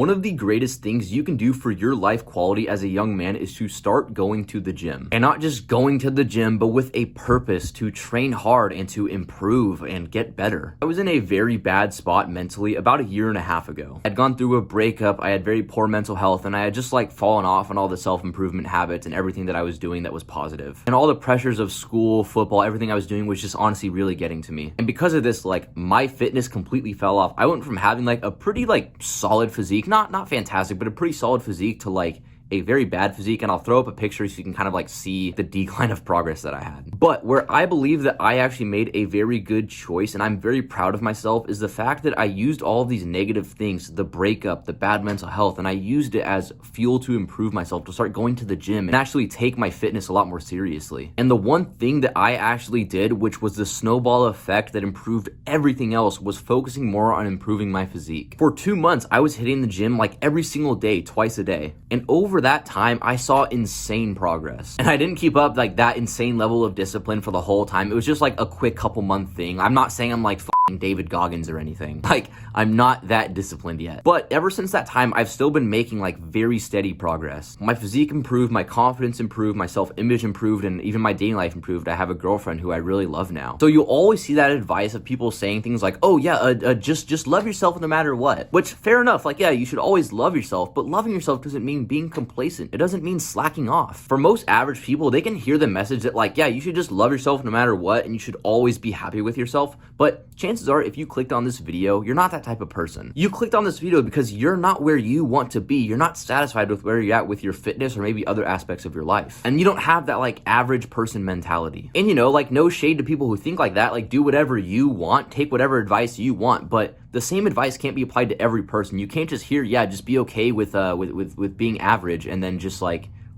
One of the greatest things you can do for your life quality as a young man is to start going to the gym. And not just going to the gym, but with a purpose to train hard and to improve and get better. I was in a very bad spot mentally about a year and a half ago. I'd gone through a breakup, I had very poor mental health, and I had just fallen off on all the self-improvement habits and everything that I was doing that was positive. And all the pressures of school, football, everything I was doing was just honestly really getting to me. And because of this, my fitness completely fell off. I went from having a pretty solid physique, not fantastic, but a pretty solid physique to a very bad physique, and I'll throw up a picture so you can kind of see the decline of progress that I had. But where I believe that I actually made a very good choice, and I'm very proud of myself, is the fact that I used all of these negative things, the breakup, the bad mental health, and I used it as fuel to improve myself, to start going to the gym and actually take my fitness a lot more seriously. And the one thing that I actually did, which was the snowball effect that improved everything else, was focusing more on improving my physique. For 2 months, I was hitting the gym every single day, twice a day. And over that time, I saw insane progress. And I didn't keep up that insane level of discipline for the whole time. It was just a quick couple month thing. I'm not saying I'm fucking David Goggins or anything. I'm not that disciplined yet. But ever since that time, I've still been making very steady progress. My physique improved, my confidence improved, my self-image improved, and even my dating life improved. I have a girlfriend who I really love now. So you'll always see that advice of people saying things oh yeah, just love yourself no matter what. Which, fair enough, yeah, you should always love yourself, but loving yourself doesn't mean being complacent. It doesn't mean slacking off. For most average people, they can hear the message that yeah, you should just love yourself no matter what, and you should always be happy with yourself. But chances are, if you clicked on this video, you're not that type of person. You clicked on this video because you're not where you want to be. You're not satisfied with where you're at with your fitness or maybe other aspects of your life. And you don't have that average person mentality. And no shade to people who think like that. Do whatever you want, take whatever advice you want, but the same advice can't be applied to every person. You can't just hear, yeah, just be okay with being average and then just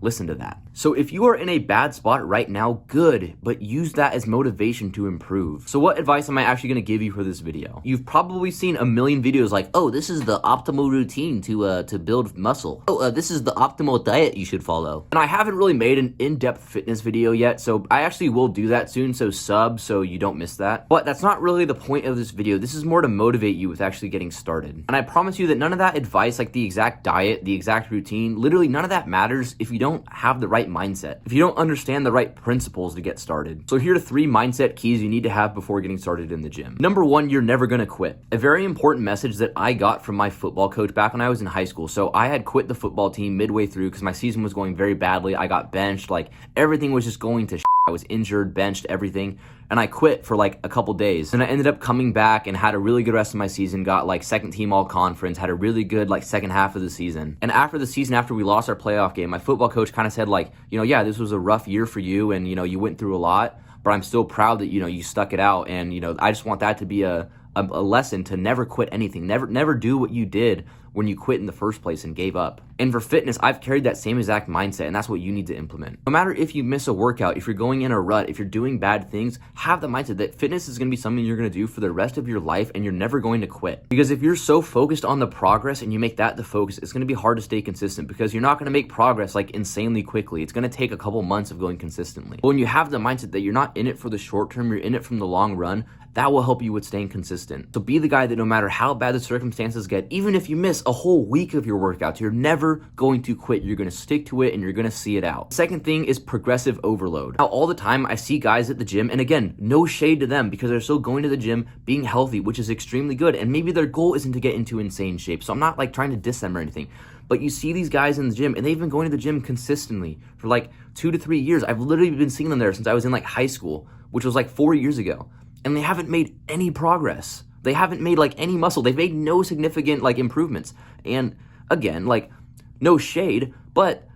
listen to that. So if you are in a bad spot right now, good, but use that as motivation to improve. So what advice am I actually gonna give you for this video? You've probably seen a million videos oh, this is the optimal routine to build muscle. Oh, this is the optimal diet you should follow. And I haven't really made an in-depth fitness video yet, so I actually will do that soon, so sub so you don't miss that. But that's not really the point of this video. This is more to motivate you with actually getting started. And I promise you that none of that advice, the exact diet, the exact routine, literally none of that matters if you don't have the right mindset, if you don't understand the right principles to get started. So here are 3 mindset keys you need to have before getting started in the gym. Number 1, you're never gonna quit. A very important message that I got from my football coach back when I was in high school. So I had quit the football team midway through because my season was going very badly. I got benched, everything was just going to shit. I was injured, benched, everything. And I quit for a couple days. And I ended up coming back and had a really good rest of my season, got second team all conference, had a really good second half of the season. And after the season, after we lost our playoff game, my football coach kind of said yeah, this was a rough year for you and you went through a lot, but I'm still proud that you stuck it out. And I just want that to be a lesson to never quit anything. Never do what you did when you quit in the first place and gave up. And for fitness, I've carried that same exact mindset, and that's what you need to implement. No matter if you miss a workout, if you're going in a rut, if you're doing bad things, have the mindset that fitness is gonna be something you're gonna do for the rest of your life, and you're never going to quit. Because if you're so focused on the progress and you make that the focus, it's gonna be hard to stay consistent because you're not gonna make progress insanely quickly. It's gonna take a couple months of going consistently. But when you have the mindset that you're not in it for the short term, you're in it from the long run, that will help you with staying consistent. So be the guy that no matter how bad the circumstances get, even if you miss a whole week of your workouts, you're never going to quit. You're gonna stick to it and you're gonna see it out. The second thing is progressive overload. Now, all the time I see guys at the gym, and again, no shade to them because they're still going to the gym, being healthy, which is extremely good. And maybe their goal isn't to get into insane shape. So I'm not trying to diss them or anything. But you see these guys in the gym and they've been going to the gym consistently for 2 to 3 years. I've literally been seeing them there since I was in high school, which was 4 years ago. And they haven't made any progress. They haven't made any muscle. They've made no significant improvements. And again, no shade, but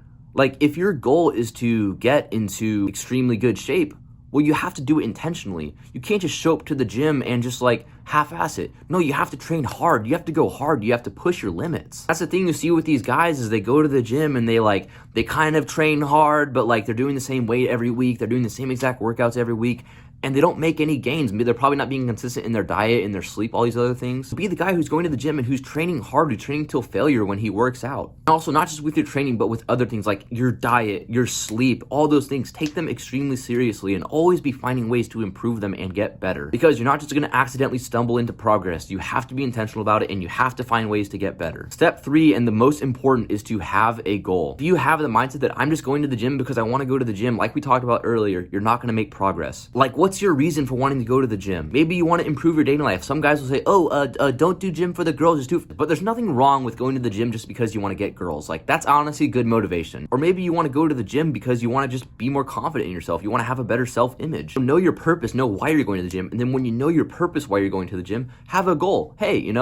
if your goal is to get into extremely good shape, well, you have to do it intentionally. You can't just show up to the gym and just half-ass it. No, you have to train hard. You have to go hard. You have to push your limits. That's the thing you see with these guys is they go to the gym and they kind of train hard, but they're doing the same weight every week. They're doing the same exact workouts every week. and they don't make any gains. They're probably not being consistent in their diet, in their sleep, all these other things. So be the guy who's going to the gym and who's training hard, who's training till failure when he works out. And also, not just with your training, but with other things like your diet, your sleep, all those things. Take them extremely seriously and always be finding ways to improve them and get better. Because you're not just gonna accidentally stumble into progress. You have to be intentional about it and you have to find ways to get better. Step 3, and the most important, is to have a goal. If you have the mindset that I'm just going to the gym because I want to go to the gym, like we talked about earlier, you're not going to make progress. Like, what's your reason for wanting to go to the gym? Maybe you want to improve your dating life. Some guys will say, don't do gym for the girls, just do it. But there's nothing wrong with going to the gym just because you want to get girls. Like, that's honestly good motivation. Or maybe you want to go to the gym because you want to just be more confident in yourself. You want to have a better self-image. So know your purpose, know why you're going to the gym. And then when you know your purpose, why you're going to the gym, have a goal. Hey,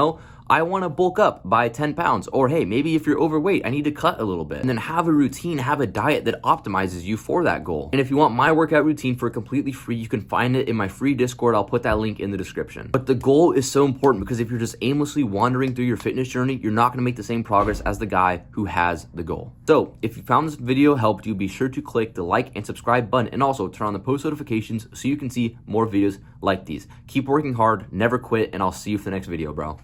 I want to bulk up by 10 pounds. Or hey, maybe if you're overweight, I need to cut a little bit. And then have a routine, have a diet that optimizes you for that goal. And if you want my workout routine for completely free, you can find it in my free Discord. I'll put that link in the description. But the goal is so important because if you're just aimlessly wandering through your fitness journey, you're not going to make the same progress as the guy who has the goal. So if you found this video helped you, be sure to click the like and subscribe button and also turn on the post notifications so you can see more videos like these. Keep working hard, never quit, and I'll see you for the next video, bro.